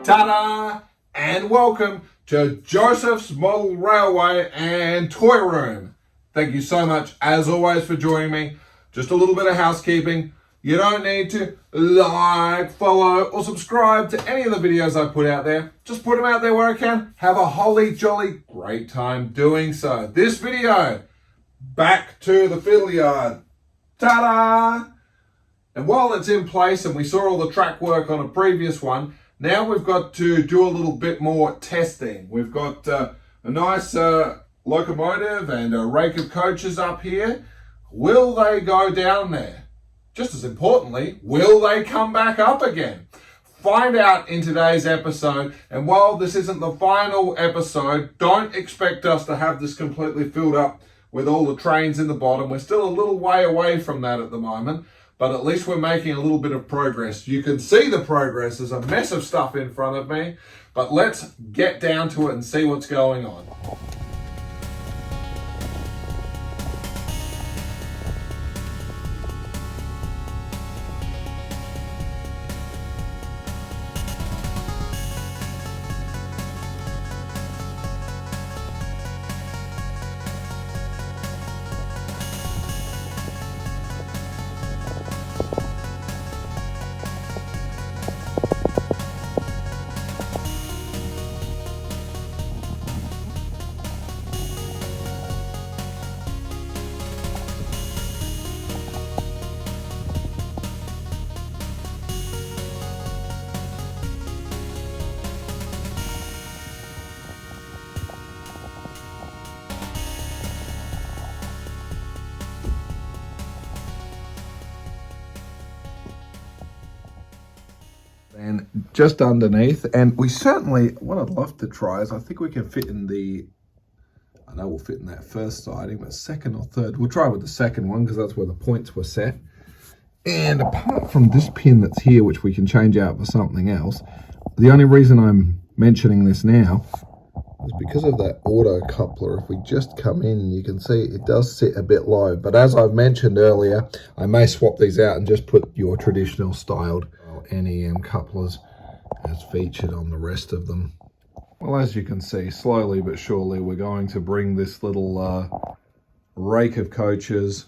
Ta-da! And welcome to Josef's Model Railway and Toy Room. Thank you so much, as always, for joining me. Just a little bit of housekeeping. You don't need to like, follow, or subscribe to any of the videos I put out there. Just put them out there where I can. Have a holly jolly great time doing so. This video, back to the fiddle yard. Ta-da! And while it's in place and we saw all the track work on a previous one, now we've got to do a little bit more testing. We've got a nice locomotive and a rake of coaches up here. Will they go down there? Just as importantly, will they come back up again? Find out in today's episode. And while this isn't the final episode, don't expect us to have this completely filled up with all the trains in the bottom. We're still a little way away from that at the moment, but at least we're making a little bit of progress. You can see the progress. There's a mess of stuff in front of me, but let's get down to it and see what's going on. And just underneath, and we certainly, what I'd love to try is I think we can fit in the, I know we'll fit in that first siding, but second or third, we'll try with the second one because that's where the points were set. And apart from this pin that's here, which we can change out for something else, the only reason I'm mentioning this now is because of that auto coupler. If we just come in, you can see it does sit a bit low, but as I've mentioned earlier, I may swap these out and just put your traditional styled NEM couplers as featured on the rest of them. Well, as you can see, slowly but surely we're going to bring this little rake of coaches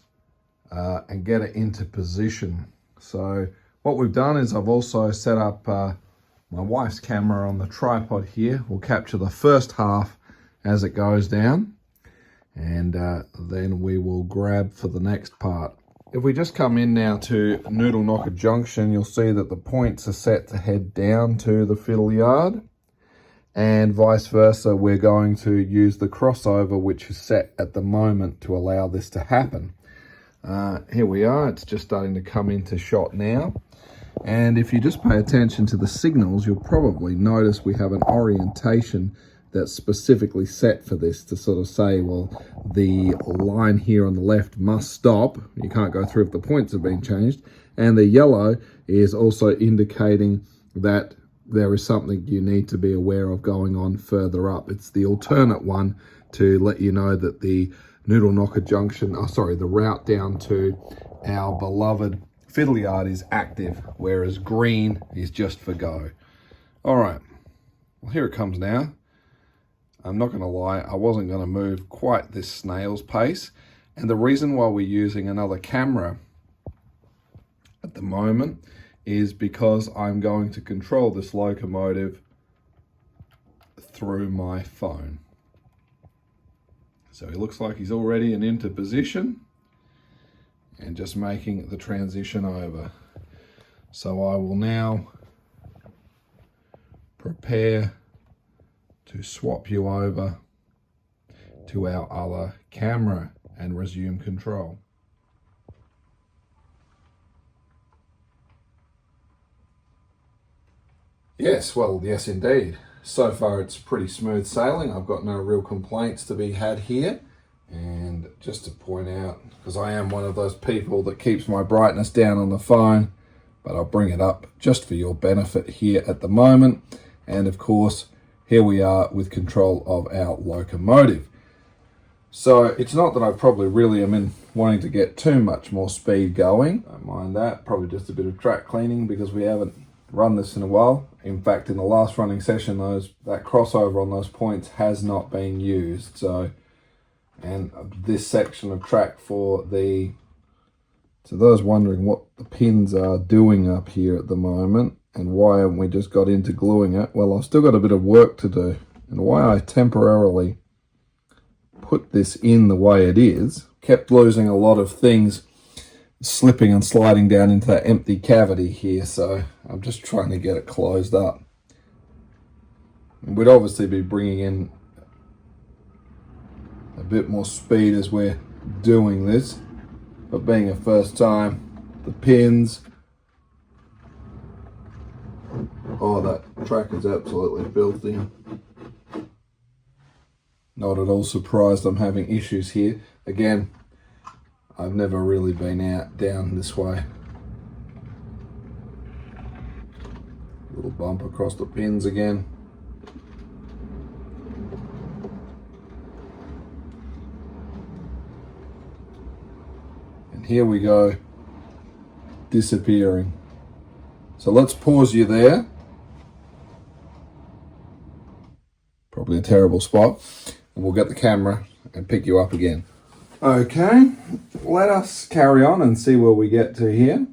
and get it into position. So what we've done is I've also set up my wife's camera on the tripod here. We'll capture the first half as it goes down, and then we will grab for the next part. If we just come in now to Noodle Knocker Junction, you'll see that the points are set to head down to the fiddle yard, and vice versa. We're going to use the crossover, which is set at the moment to allow this to happen. Here we are, it's just starting to come into shot now. And if you just pay attention to the signals, you'll probably notice we have an orientation that's specifically set for this to sort of say, well, the line here on the left must stop. You can't go through if the points have been changed. And the yellow is also indicating that there is something you need to be aware of going on further up. It's the alternate one to let you know that the Noodle Knocker Junction, the route down to our beloved fiddle yard is active, whereas green is just for go. All right, well, here it comes now. I'm not going to lie, I wasn't going to move quite this snail's pace. And the reason why we're using another camera at the moment is because I'm going to control this locomotive through my phone. So he looks like he's already into position and just making the transition over. So I will now prepare to swap you over to our other camera and resume control. Yes, well, yes indeed. So far it's pretty smooth sailing. I've got no real complaints to be had here. And just to point out, because I am one of those people that keeps my brightness down on the phone, but I'll bring it up just for your benefit here at the moment. And of course, here we are with control of our locomotive. So it's not that I probably really am in wanting to get too much more speed going. Don't mind that. Probably just a bit of track cleaning because we haven't run this in a while. In fact, in the last running session, that crossover on those points has not been used. So, and this section of track for so those wondering what the pins are doing up here at the moment and why haven't we just got into gluing it? Well, I've still got a bit of work to do. And why I temporarily put this in the way it is, kept losing a lot of things, slipping and sliding down into that empty cavity here. So I'm just trying to get it closed up. And we'd obviously be bringing in a bit more speed as we're doing this, but being a first time, the pins, oh, that track is absolutely filthy. Not at all surprised I'm having issues here. Again, I've never really been down this way. Little bump across the pins again. And here we go, disappearing. So let's pause you there. Probably a terrible spot. And we'll get the camera and pick you up again. Okay, let us carry on and see where we get to here.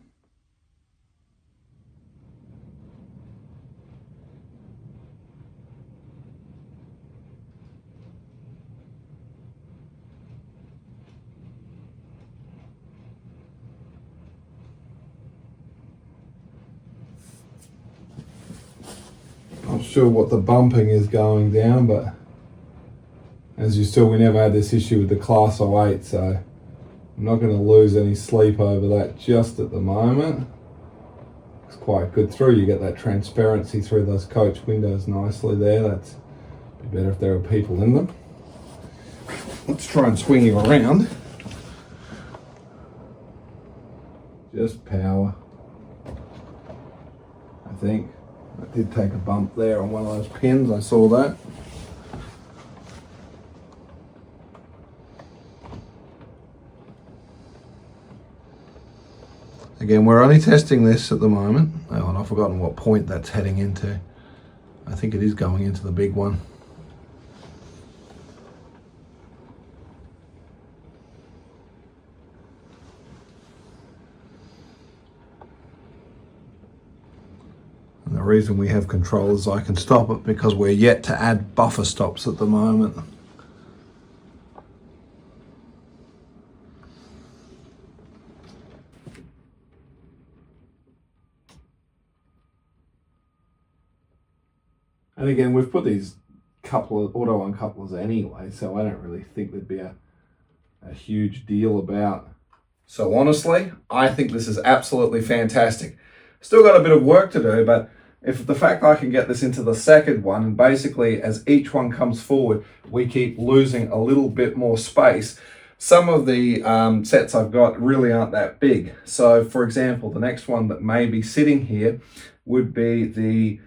Not sure what the bumping is going down, but as you saw, we never had this issue with the Class 08, so I'm not going to lose any sleep over that just at the moment. It's quite good through. You get that transparency through those coach windows nicely there. That's be better if there were people in them. Let's try and swing you around. Just power, I think. I did take a bump there on one of those pins, I saw that. Again, we're only testing this at the moment. Oh, and I've forgotten what point that's heading into. I think it is going into the big one. And the reason we have control is I can stop it because we're yet to add buffer stops at the moment. And again, we've put these couple of auto uncouplers anyway, so I don't really think there'd be a huge deal about. So honestly, I think this is absolutely fantastic. Still got a bit of work to do, but if the fact I can get this into the second one, and basically as each one comes forward, we keep losing a little bit more space. Some of the sets I've got really aren't that big. So for example, the next one that may be sitting here would be the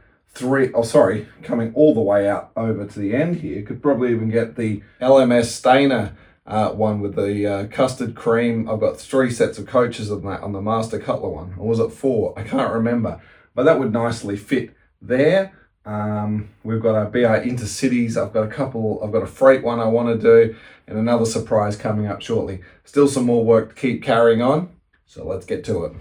coming all the way out over to the end here. Could probably even get the LMS Stainer one with the custard cream. I've got 3 sets of coaches of that on the Master Cutler one. Or was it 4? I can't remember. But that would nicely fit there. We've got our BI Intercities. I've got a freight one I want to do, and another surprise coming up shortly. Still some more work to keep carrying on. So let's get to it.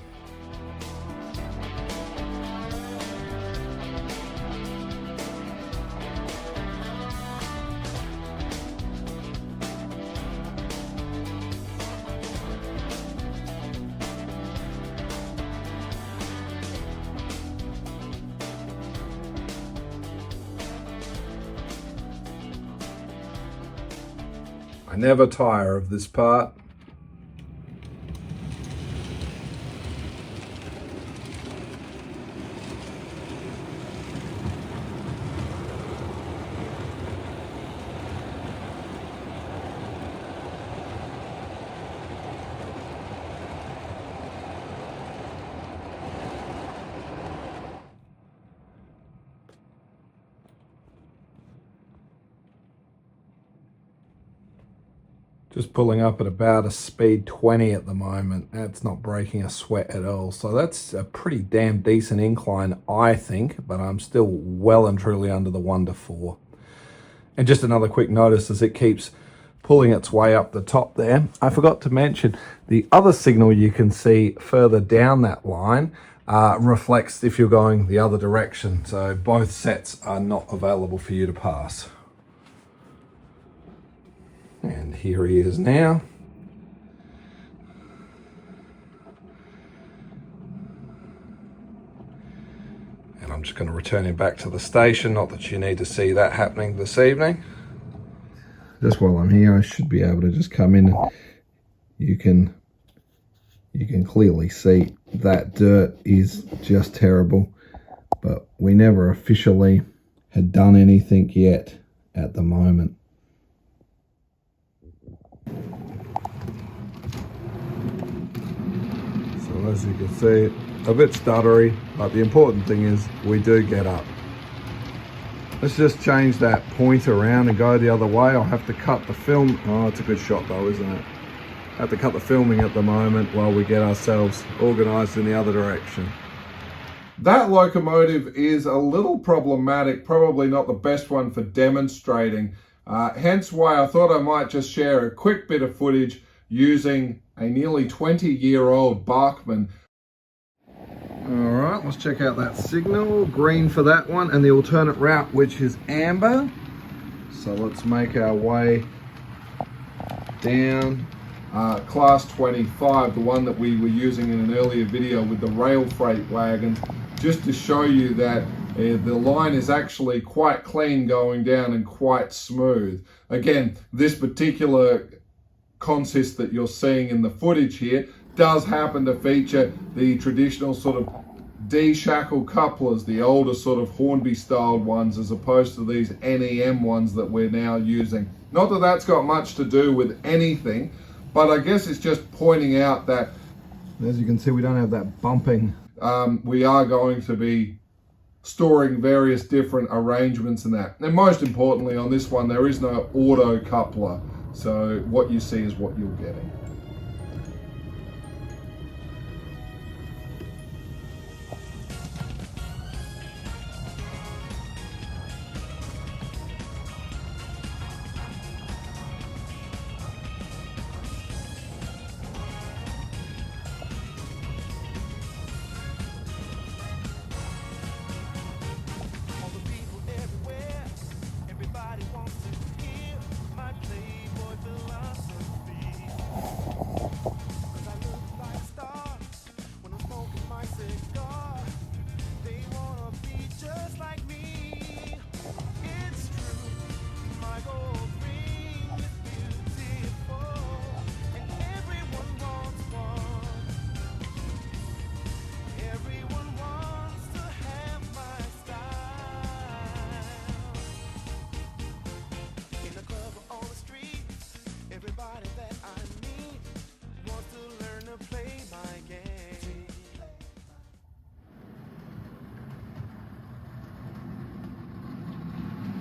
I never tire of this part. Just pulling up at about a speed 20 at the moment. That's not breaking a sweat at all. So that's a pretty damn decent incline, I think, but I'm still well and truly under the 1 to 4. And just another quick notice as it keeps pulling its way up the top there. I forgot to mention the other signal you can see further down that line reflects if you're going the other direction. So both sets are not available for you to pass. And here he is now. And I'm just going to return him back to the station. Not that you need to see that happening this evening. Just while I'm here, I should be able to just come in. You can clearly see that dirt is just terrible. But we never officially had done anything yet at the moment. As you can see, a bit stuttery, but the important thing is we do get up. Let's just change that point around and go the other way. I'll have to cut the film. Oh, it's a good shot though, isn't it? I have to cut the filming at the moment while we get ourselves organized in the other direction. That locomotive is a little problematic, probably not the best one for demonstrating. Hence why I thought I might just share a quick bit of footage using a nearly 20-year-old Bachmann. All right, let's check out that signal. Green for that one, and the alternate route, which is amber. So let's make our way down. Class 25, the one that we were using in an earlier video with the rail freight wagons, just to show you that the line is actually quite clean going down and quite smooth. Again, this particular consist that you're seeing in the footage here does happen to feature the traditional sort of D-shackle couplers, the older sort of Hornby styled ones, as opposed to these NEM ones that we're now using. Not that that's got much to do with anything, but I guess it's just pointing out that, as you can see, we don't have that bumping. We are going to be storing various different arrangements in that. And most importantly on this one, there is no auto coupler. So what you see is what you're getting.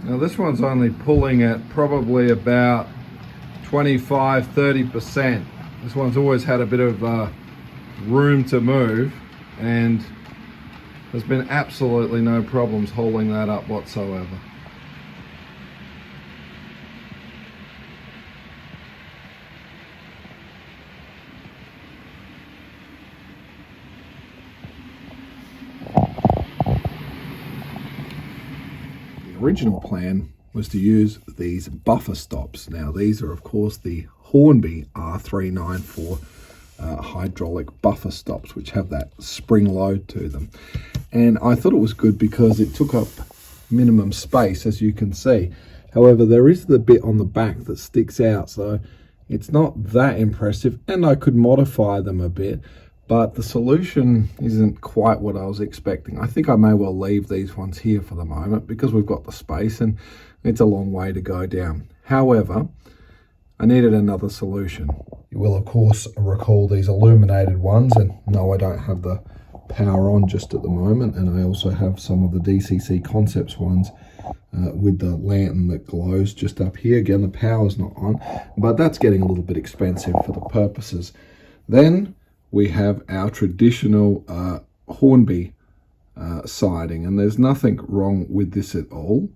Now this one's only pulling at probably about 25–30%. This one's always had a bit of room to move, and there's been absolutely no problems holding that up whatsoever. The original plan was to use these buffer stops. Now these are of course the Hornby R394 hydraulic buffer stops, which have that spring load to them, and I thought it was good because it took up minimum space, as you can see. However, there is the bit on the back that sticks out, so it's not that impressive, and I could modify them a bit, but the solution isn't quite what I was expecting. I think I may well leave these ones here for the moment because we've got the space and it's a long way to go down. However, I needed another solution. You will of course recall these illuminated ones, and no, I don't have the power on just at the moment, and I also have some of the DCC Concepts ones with the lantern that glows just up here. Again, the power's not on, but that's getting a little bit expensive for the purposes. Then we have our traditional Hornby siding, and there's nothing wrong with this at all,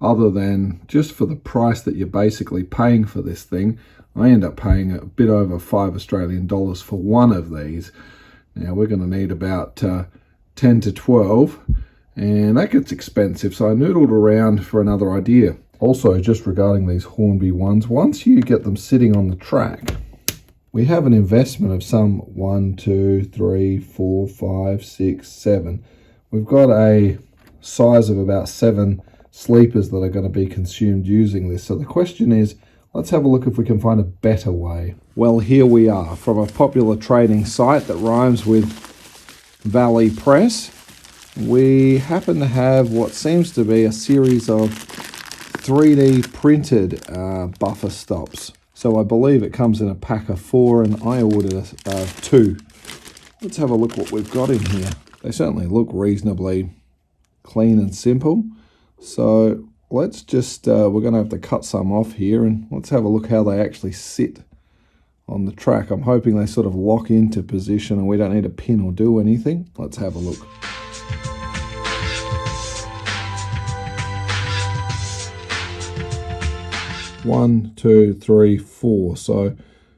other than just for the price that you're basically paying for this thing. I end up paying a bit over $5 Australian for one of these. Now we're going to need about 10 to 12, and that gets expensive, so I noodled around for another idea. Also, just regarding these Hornby ones, once you get them sitting on the track, we have an investment of some 1, 2, 3, 4, 5, 6, 7. We've got a size of about 7 sleepers that are going to be consumed using this. So the question is, let's have a look if we can find a better way. Well, here we are from a popular trading site that rhymes with Aliexpress. We happen to have what seems to be a series of 3D printed buffer stops. So I believe it comes in a pack of 4, and I ordered 2. Let's have a look what we've got in here. They certainly look reasonably clean and simple. So let's just, we're going to have to cut some off here, and let's have a look how they actually sit on the track. I'm hoping they sort of lock into position and we don't need to pin or do anything. Let's have a look. One, two, three, 4. So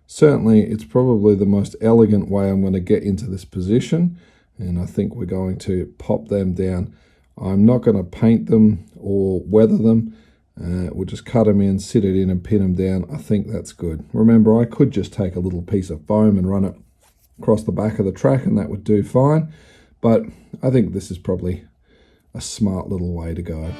certainly it's probably the most elegant way I'm going to get into this position, and I think we're going to pop them down. I'm not going to paint them or weather them. We'll just cut them in, sit it in and pin them down. I think that's good. Remember, I could just take a little piece of foam and run it across the back of the track and that would do fine. But I think this is probably a smart little way to go.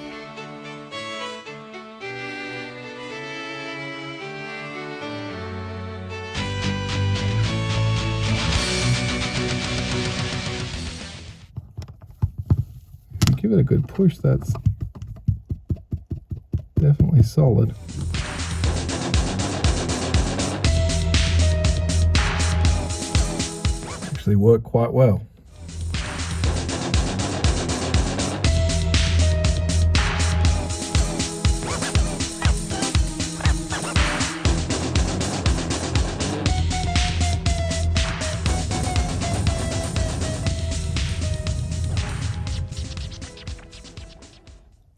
Give it a good push. That's definitely solid. Actually worked quite well.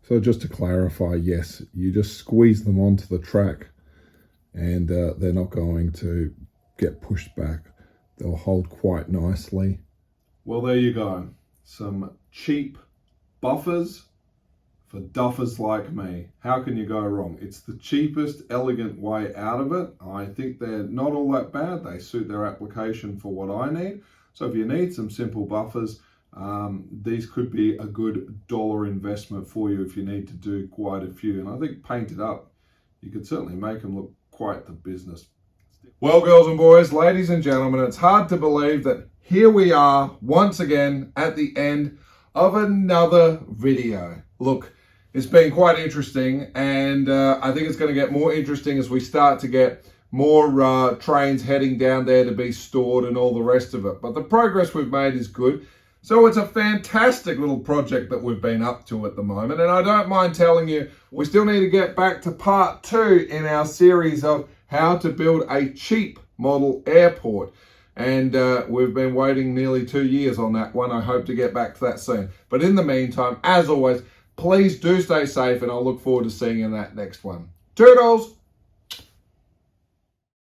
So just to clarify, yes, you just squeeze them onto the track and they're not going to get pushed back. They'll hold quite nicely. Well, there you go. Some cheap buffers for duffers like me. How can you go wrong? It's the cheapest, elegant way out of it. I think they're not all that bad. They suit their application for what I need. So if you need some simple buffers, these could be a good dollar investment for you if you need to do quite a few. And I think painted up, you could certainly make them look quite the business. Well, girls and boys, ladies and gentlemen, it's hard to believe that here we are once again at the end of another video. Look, it's been quite interesting, and I think it's going to get more interesting as we start to get more trains heading down there to be stored and all the rest of it. But the progress we've made is good. So it's a fantastic little project that we've been up to at the moment. And I don't mind telling you, we still need to get back to part 2 in our series of how to build a cheap model airport. And we've been waiting nearly 2 years on that one. I hope to get back to that soon. But in the meantime, as always, please do stay safe, and I'll look forward to seeing you in that next one. Toodles!